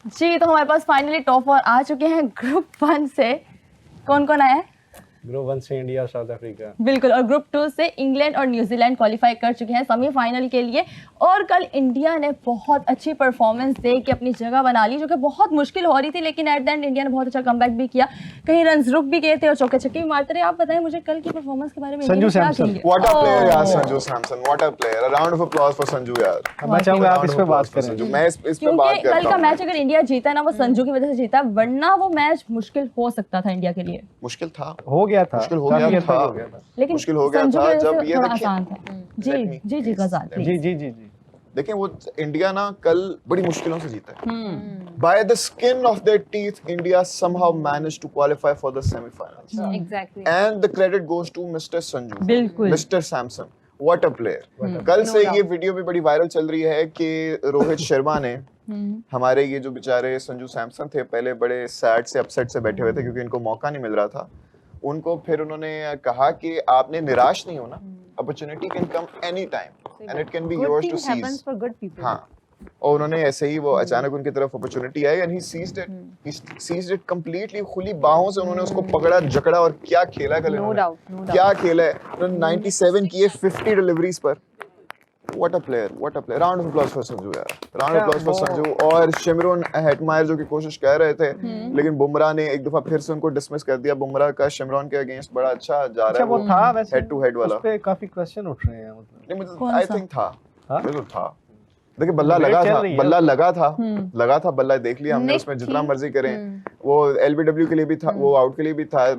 जी, तो हमारे पास finally top 4 आ चुके हैं ग्रुप 1 से। कौन कौन आया है? ग्रुप 1 से इंडिया, साउथ अफ्रीका। बिल्कुल, और ग्रुप 2 से इंग्लैंड और न्यूजीलैंड क्वालिफाई कर चुके हैं सेमीफाइनल के लिए। और कल इंडिया ने बहुत अच्छी परफॉर्मेंस दे के अपनी जगह बना ली, जो कि बहुत मुश्किल हो रही थी, लेकिन एट द एंड इंडिया ने बहुत अच्छा कमबैक भी किया। कहीं रन रुक भी गए थे और चौके छक्के भी मारते रहे। आप बताएं मुझे कल की परफॉर्मेंस के बारे में। Sanju Samson, what a player यार, Sanju Samson, what a player. A round of applause for Sanju यार। मैं चाहूंगा आप इस पे बात करें। संजू, मैं इस पे बात क्योंकि करता कल का हूं। मैच अगर इंडिया जीता ना, वो संजू की वजह से जीता, वरना वो मैच मुश्किल हो सकता था इंडिया के लिए। मुश्किल था, हो गया था, मुश्किल हो काफी गया हद तक था। हो गया था। लेकिन मुश्किल हो गया संजू की था वजह से जब ये थोड़ा देखिए। आसान था। जी जी जी गजाल जी प्लीज। जी जी जी देखिए वो इंडिया ना कल बड़ी मुश्किलों से जीता है। By the skin of their teeth India somehow managed to qualify for the semifinals Exactly. And the credit goes to mister Sanju, बिल्कुल। Mister Samson. What a player. कल से ये वीडियो भी बड़ी वायरल चल रही है कि रोहित शर्मा ने हमारे ये जो बेचारे संजू सैमसन थे, पहले बड़े सैड से अपसेट से बैठे हुए थे क्योंकि इनको मौका नहीं मिल रहा था। उनको फिर उन्होंने कहा कि आपने निराश नहीं होना, opportunity can come any time and it can be Good yours to things happens seize. for good people. हाँ, और उन्होंने ऐसे ही वो अचानक उनकी तरफ अपॉर्चुनिटी आई and he seized it completely. खुली बाहों से उन्होंने उसको पकड़ा, जकड़ा और क्या खेला कल No इन्होंने। doubt, no doubt. क्या खेला है उन्होंने। 97 किए 50 डिलीवरीज पर। What a player, what a player. Round of applause for Sanju यार, round of applause for Sanju. और शिमरन हेटमायर जो की कोशिश कर रहे थे, लेकिन बुमराह ने एक दफा फिर से उनको डिसमिस कर दिया। बुमराह का शिमरन के अगेंस्ट बड़ा अच्छा जा अच्छा रहा है वो था वैसे हेड टू हेड वाला। उस पे काफी क्वेश्चन उठ रहे हैं मतलब। नहीं मुझे कौन आई सा? थिंक था, हाँ? बिल्कुल था। देखिए बल्ला डिबेट लगा चल था, रही है। बल्ला लगा था बल्ला देख लिया हमने, Nick उसमें जितना थी। मर्जी करें। वो एलबीडब्ल्यू के लिए भी था, वो आउट के लिए भी था।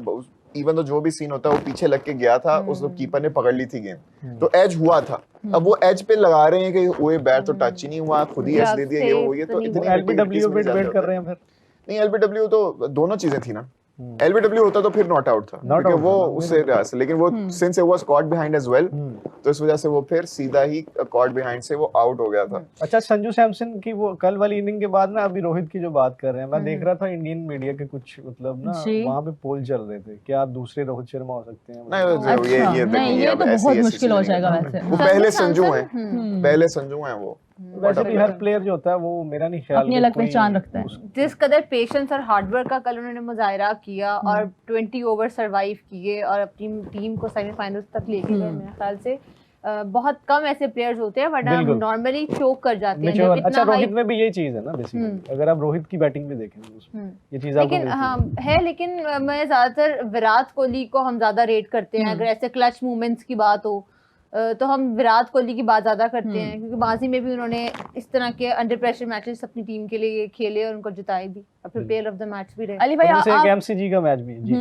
इवन तो जो भी सीन होता है वो पीछे लग के गया था, उस कीपर ने पकड़ ली थी गेंद, तो एज हुआ था। अब वो एज पे लगा रहे हैं कि ओए बैट तो टच ही नहीं हुआ, खुद ही एज दे दिया, ये वो ये तो इतनी एलबीडब्ल्यू पे डिबेट कर रहे हैं फिर। नहीं एलबीडब्ल्यू तो दोनों चीजें थी ना। एलबीडब्ल्यू होता तो फिर नॉट आउट था क्योंकि out वो था ना, उससे रहा से, लेकिन वो since it was caught behind as well, तो इस वजह से वो फिर सीधा ही कॉट बिहाइंड से वो आउट हो गया था। अच्छा संजू सैमसन की वो कल वाली इनिंग के बाद ना, अभी रोहित की जो बात कर रहे हैं, मैं देख रहा था इंडियन मीडिया के कुछ मतलब ना जी। वहाँ पे पोल चल रहे थे कि आप दूसरे रोहित शर्मा हो सकते हैं। नहीं ये अच्छा, नहीं ये अब तो ऐसी बहुत ऐसी मुश्किल हो चीजें जाएगा नहीं वैसे। वो पहले संजू सैमसन, हैं, पहले संजू हैं वो। वैसे भी हर प्लेयर जो होता है वो मेरा नहीं ख्याल अपनी कि अलग कोई पहचान रखता है। जिस कदर पेशेंस और हार्डवर्क का कल उन्होंने मुजाहरा किया और 20 ओवर सरवाइव किए और अपनी टीम को सेमीफाइनल्स तक लेके गए, मेरे ख्याल से बहुत कम ऐसे प्लेयर्स होते हैं वरना बिल्कुल। नॉर्मली चोक कर जाते हैं। Mature- जब अच्छा इतना रोहित हाई में भी यही चीज है ना बेसिकली, अगर आप रोहित की बैटिंग भी देखें तो उसमें ये चीज आपको लेकिन मिलती है। हाँ है, लेकिन मैं ज्यादातर विराट कोहली को हम ज्यादा रेट करते हैं। अगर ऐसे क्लच मूवमेंट्स की बात हो तो हम विराट कोहली की बात ज्यादा करते हैं, क्योंकि माजी में भी उन्होंने इस तरह के अंडर प्रेशर मैचेस अपनी टीम के लिए खेले और उनको जिताए भी और फिर प्लेयर ऑफ द मैच भी रहे। अली भाई उनमें से एक आप एमसीजी का मैच भी जी।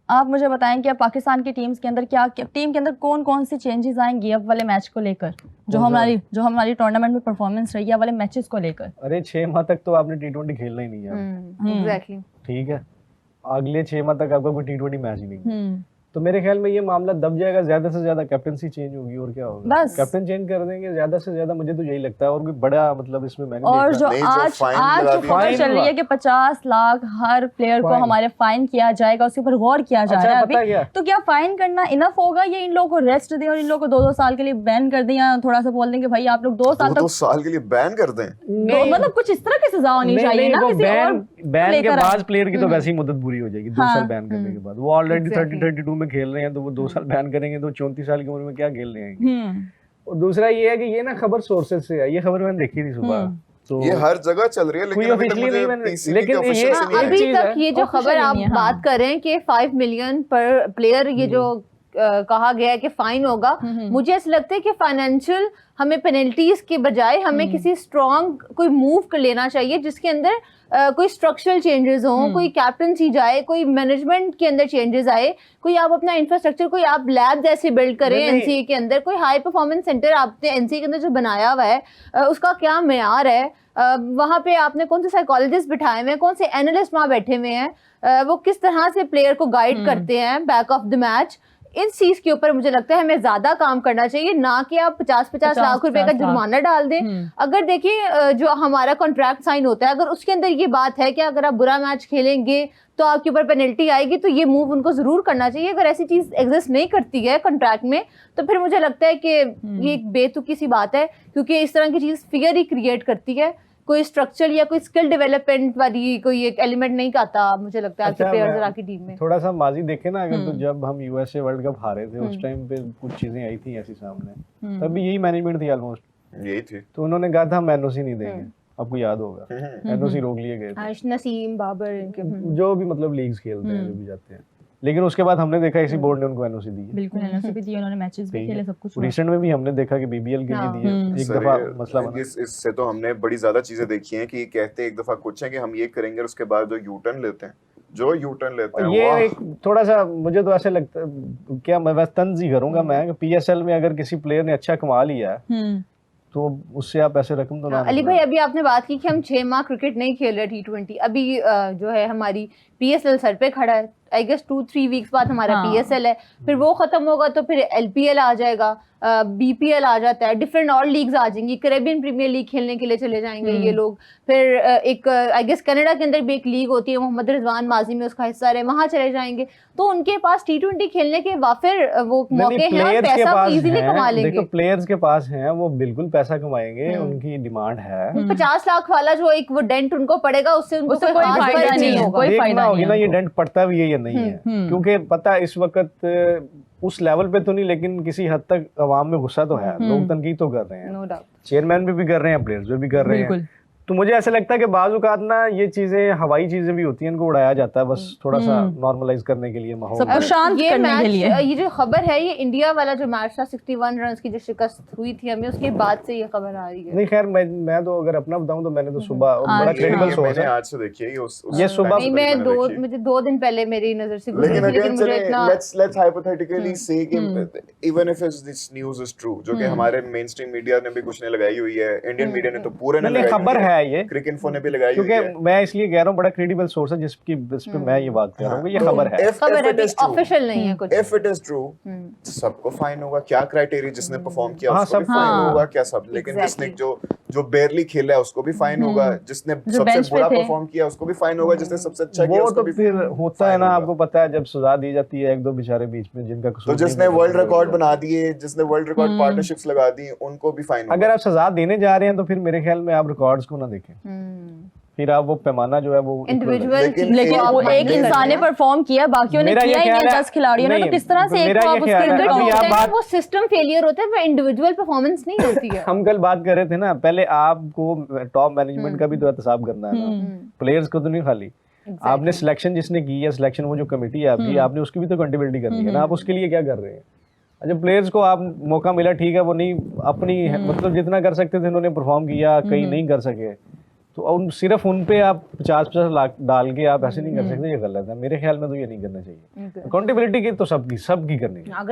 आप मुझे बताएं कि अब पाकिस्तान की टीम्स के अंदर टीम के अंदर कौन कौन सी चेंजेस आएंगी अब वाले मैच को लेकर, जो हमारी टूर्नामेंट में परफॉर्मेंस रही है वाले मैचेस को लेकर? अरे 6 माह तक तो आपने टी20 खेलना ही नहीं है। एग्जैक्टली। ठीक है, अगले 6 माह तक आपका कोई टी20 मैच ही नहीं है। तो मेरे ख्याल में ये मामला दब जाएगा, ज्यादा से ज्यादा कैप्टनसी चेंज होगी और क्या होगा, बस। कैप्टन चेंज कर देंगे ज्यादा से ज्यादा, मुझे तो यही लगता है। और कोई बड़ा मतलब इसमें मैंने और देखा जो नहीं, जो आज फाइन आज लगा जो दिया। खबर चल रही है कि 50 लाख हर प्लेयर को फाइन। हमारे फाइन किया जाएगा, उसके ऊपर गौर किया जा अच्छा, रहा है पता अभी। क्या? तो क्या फाइन करना इनफ होगा या इन लोगों को रेस्ट दें और इन लोगों को 2-2 साल के लिए बैन कर दें, या थोड़ा सा बोल दें कि भाई आप लोग 2 साल 2 तक साल के लिए बैन कर दें? मतलब कुछ इस तरह की सजा होनी चाहिए ना, किसी और बैन के लेकर बाद प्लेयर की तो वैसे ही मुद्दत पूरी हो जाएगी 2 हाँ। साल बैन करने के बाद। वो ऑलरेडी Exactly. 30-32 में खेल रहे हैं, तो वो 2 साल बैन करेंगे तो 34 साल की उम्र में क्या खेल रहे हैं। और दूसरा ये है कि ये ना खबर सोर्सेज से है, ये खबर मैंने देखी थी सुबह। तो ये हर जगह चल रही है, कोई लेकिन अभी तक officially मुझे नहीं मैंने- PCB लेकिन के ये- official से नहीं एक अभी चीज तक है, ये जो officially खबर आप नहीं है, हाँ। बात कर रहे हैं कि 5 मिलियन पर प्लेयर ये जो कहा गया है कि फाइन होगा, मुझे ऐसा लगता है कि फाइनेंशियल हमें पेनल्टीज के बजाय हमें किसी स्ट्रॉन्ग कोई मूव कर लेना चाहिए जिसके अंदर कोई स्ट्रक्चरल चेंजेस हों, कोई कैप्टनसी जाए, कोई मैनेजमेंट के अंदर चेंजेस आए, कोई आप अपना इंफ्रास्ट्रक्चर, कोई आप लैब जैसे बिल्ड करें एनसीए के अंदर, कोई हाई परफॉर्मेंस सेंटर आपने एनसीए के अंदर जो बनाया हुआ है उसका क्या मेयार है, वहाँ पे आपने कौन से साइकोलॉजिस्ट बिठाए हुए हैं, कौन से एनालिस्ट वहाँ बैठे हुए हैं, वो किस तरह से प्लेयर को गाइड करते हैं बैक ऑफ द मैच। इस चीज के ऊपर मुझे लगता है हमें ज्यादा काम करना चाहिए, ना कि आप 50-50 लाख रुपए का जुर्माना डाल दें। अगर देखिए जो हमारा कॉन्ट्रैक्ट साइन होता है, अगर उसके अंदर ये बात है कि अगर आप बुरा मैच खेलेंगे तो आपके ऊपर पेनल्टी आएगी, तो ये मूव उनको जरूर करना चाहिए। अगर ऐसी चीज एग्जिस्ट नहीं करती है कॉन्ट्रैक्ट में, तो फिर मुझे लगता है कि ये एक बेतुकी सी बात है, क्योंकि इस तरह की चीज फियर ही क्रिएट करती है कोई स्ट्रक्चर या कोई स्किल डेवलपमेंट वाली कोई एक एलिमेंट नहीं आता मुझे लगता है आपके अच्छा, प्लेयर्स मैं और आपकी टीम में। थोड़ा सा माजी देखे ना अगर, तो जब हम यूएसए वर्ल्ड कप हारे थे उस टाइम पे कुछ चीजें आई थी ऐसी सामने, तब भी यही मैनेजमेंट थी ऑलमोस्ट, यही थी। तो उन्होंने कहा था हम एनओसी नहीं देंगे, आपको याद होगा एनओसी रोक लिए गए थे, आश नसीम बाबर इनके जो भी मतलब लीग्स खेलते हैं जो भी जाते हैं, लेकिन उसके बाद हमने देखा इसी बोर्ड ने उनको एनओसी दी है। बिल्कुल एनओसी भी दी, उन्होंने मैचेस भी खेले, सब कुछ हुआ। रिसेंट में भी हमने देखा कि बीबीएल के लिए दिए, एक सर, दफा मसला बना। इससे तो हमने बड़ी ज्यादा चीजें देखी हैं कि कहते एक दफा कुछ है कि हम ये करेंगे और उसके बाद जो यू टर्न लेते हैं, ये वाह। एक थोड़ा सा मुझे तो ऐसे लगता है, क्या मैं बस तंज ही करूंगा मैं कि पीएसएल में अगर किसी प्लेयर ने अच्छा कमा लिया तो उससे आप ऐसे रकम तो ना। अली भाई अभी आपने बात की कि हम 6 माह क्रिकेट नहीं खेल रहे T20, अभी जो है हमारी पीएसएल सर पे खड़ा है, आई गेस 2-3 वीक्स बाद हमारा पीएसएल है, फिर वो खत्म होगा तो फिर एलपीएल आ जाएगा, बीपीएल आ जाता है, डिफरेंट और लीग्स आ जाएंगी, कैरेबियन प्रीमियर लीग खेलने के लिए चले जाएंगे ये लोग, फिर एक आई गेस कनाडा के अंदर भी एक लीग होती है, मोहम्मद रिजवान माजी में उसका हिस्सा रहे, वहां चले जाएंगे, तो उनके पास T20 खेलने के वाफिर वो मौके हैं और पैसा इजीली कमा लेंगे। देखो प्लेयर्स के पास हैं, वो बिल्कुल पैसा कमाएंगे, उनकी डिमांड है। 50 लाख वाला जो एक वो डेंट उनको पड़ेगा, उससे उनको उससे कोई खास फायदा फर्क नहीं है, होगा। कोई देखना फायदा होगी नहीं ना है ये उनको। डेंट पड़ता भी है या नहीं है, क्योंकि पता इस वक्त उस लेवल पे तो नहीं, लेकिन किसी हद तक अवाम में गुस्सा तो है, लोग तनकीद तो कर रहे हैं, नो डाउट, चेयरमैन भी कर रहे हैं, प्लेयर्स भी कर रहे हैं। तो मुझे ऐसा लगता है कि बाज़ औक़ात ना ये चीजें हवाई चीजें भी होती हैं, इनको उड़ाया जाता है बस थोड़ा सा नॉर्मलाइज करने के लिए माहौल। सबको शांत ये करने मैच के लिए। ये जो खबर है ये इंडिया वाला जो मैच था 61 रन की जो शिकस्त हुई थी हमें, उसके बाद से ये खबर आ रही है। नहीं खैर मैं तो अगर अपना बताऊं तो मैंने तो सुबह बड़ा ये क्रेडिबल सोर्स मैंने है, आज से देखी है ये सुबह नहीं मैं मुझे 2 दिन पहले मेरी नजर से गुजरी लेकिन थी, लेकिन अगेन मुझे चले इतना लेट्स हाइपोथेटिकली से कि even if this news is true, जो कि हमारे मेन स्ट्रीम मीडिया ने भी कुछ ने लगाई हुई है, इंडियन मीडिया ने तो पूरे ने नहीं लगाई खबर हुई है ये, क्रिक इन्फो ने भी लगाई हुई क्योंकि है। मैं इसलिए कह रहा हूँ बड़ा क्रेडिबल सोर्स है जिस पे मैं ये बात कर रहा हूँ, ये खबर है। खबर है, ऑफिशियल नहीं है कुछ। इफ इट इज ट्रू सबको फाइन होगा, क्या क्राइटेरिया, जिसने परफॉर्म किया हाँ, उसको भी सब फाइन हाँ। होगा क्या सब, लेकिन जिसने जो बेयरली खेला है उसको भी फाइन होगा, जिसने सबसे bench पे बुरा थे। परफॉर्म किया उसको भी फाइन होगा, जिसने सबसे अच्छा किया वो उसको तो भी फिर होता है fine ना, होगा। आपको पता है जब सजा दी जाती है एक दो बेचारे बीच में जिनका तो कसूर जिसने नहीं वर्ल्ड होता, रिकॉर्ड बना दिए, जिसने वर्ल्ड रिकॉर्ड पार्टनरशिप्स लगा दी, उनको भी फाइन अगर होगा। आप सजा देने जा रहे हैं तो फिर मेरे ख्याल में आप रिकॉर्ड्स को ना देखें, फिर आप वो पैमाना जो है वो इंडिविजुअल लेकिन लेकिन वो एक एक इंसान ने परफॉर्म किया, बाकियों ने मेरा ये किया ही नहीं, ख्याल है- 10 खिलाड़ियों ने, तो नहीं, किस तरह से एक मेरा को ये आप उसके ख्याल है- अंदर अभी काउंट आप करें? बात- वो सिस्टम फेलियर होता है, वो इंडिविजुअल परफॉर्मेंस नहीं होती है। हम कल बात कर रहे थे ना, पहले आपको टॉप मैनेजमेंट का भी तो एहतसाब करना है ना, प्लेयर्स को तो नहीं खाली। आपने सिलेक्शन जिसने की है, सिलेक्शन वो जो कमेटी है आपकी, आपने उसकी भी तो कंट्रीबिलिटी करनी है ना, आप उसके लिए क्या कर रहे हैं? अच्छा प्लेयर्स को आप मौका मिला, ठीक है, वो नहीं अपनी मतलब जितना कर सकते थे उन्होंने परफॉर्म किया, कई नहीं कर सके, तो उन सिर्फ उन पे आप 50-50 लाख डाल के आप ऐसे नहीं कर सकते, ये गलत है मेरे ख्याल में, तो ये नहीं करना चाहिए। अकाउंटेबिलिटी की तो सबकी करनी है।